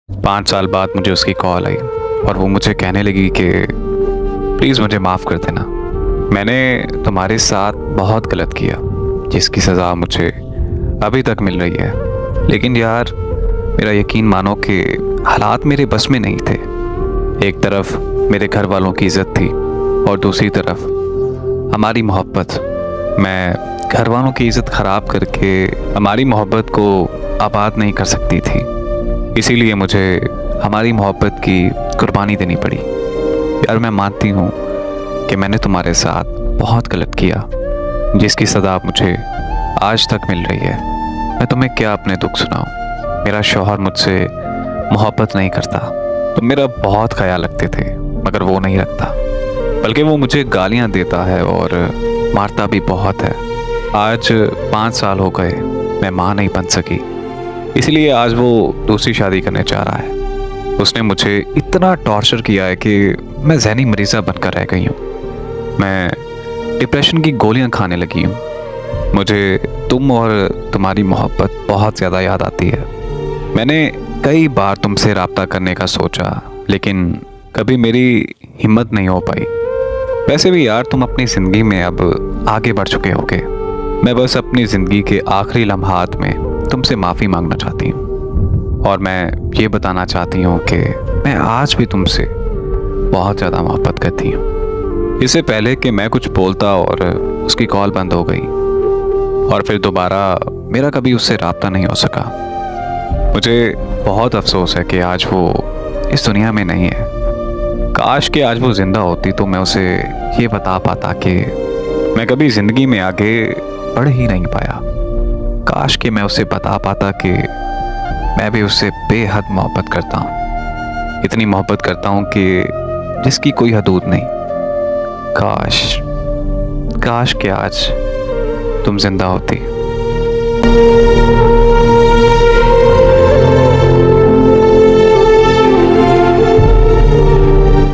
5 साल बाद मुझे उसकी कॉल आई और वो मुझे कहने लगी कि प्लीज़ मुझे माफ़ कर देना। मैंने तुम्हारे साथ बहुत गलत किया जिसकी सज़ा मुझे अभी तक मिल रही है। लेकिन यार मेरा यकीन मानो कि हालात मेरे बस में नहीं थे। एक तरफ मेरे घर वालों की इज़्ज़त थी और दूसरी तरफ हमारी मोहब्बत। मैं घर वालों की इज़्ज़त ख़राब करके हमारी मोहब्बत को आबाद नहीं कर सकती थी। इसीलिए मुझे हमारी मोहब्बत की कुर्बानी देनी पड़ी। यार मैं मानती हूँ कि मैंने तुम्हारे साथ बहुत गलत किया जिसकी सज़ा मुझे आज तक मिल रही है। मैं तुम्हें क्या अपने दुख सुनाऊँ। मेरा शौहर मुझसे मोहब्बत नहीं करता। तुम मेरा बहुत ख्याल रखते थे मगर वो नहीं रखता, बल्कि वो मुझे गालियाँ देता है और मारता भी बहुत है। आज 5 साल हो गए मैं माँ नहीं बन सकी, इसलिए आज वो दूसरी शादी करने जा रहा है। उसने मुझे इतना टॉर्चर किया है कि मैं ज़हनी मरीज़ा बनकर रह गई हूँ। मैं डिप्रेशन की गोलियाँ खाने लगी हूँ। मुझे तुम और तुम्हारी मोहब्बत बहुत ज़्यादा याद आती है। मैंने कई बार तुमसे रब्ता करने का सोचा लेकिन कभी मेरी हिम्मत नहीं हो पाई। वैसे भी यार तुम अपनी ज़िंदगी में अब आगे बढ़ चुके होगे। मैं बस अपनी ज़िंदगी के आखिरी लम्हात में तुमसे माफ़ी मांगना चाहती हूँ और मैं ये बताना चाहती हूँ कि मैं आज भी तुमसे बहुत ज़्यादा मोहब्बत करती हूँ। इससे पहले कि मैं कुछ बोलता और उसकी कॉल बंद हो गई और फिर दोबारा मेरा कभी उससे रब्ता नहीं हो सका। मुझे बहुत अफसोस है कि आज वो इस दुनिया में नहीं है। काश कि आज वो ज़िंदा होती तो मैं उसे ये बता पाता कि मैं कभी ज़िंदगी में आगे बढ़ ही नहीं पाया। काश कि मैं उसे बता पाता कि मैं भी उससे बेहद मोहब्बत करता हूँ। इतनी मोहब्बत करता हूँ कि जिसकी कोई हदूद नहीं। काश कि आज तुम जिंदा होती।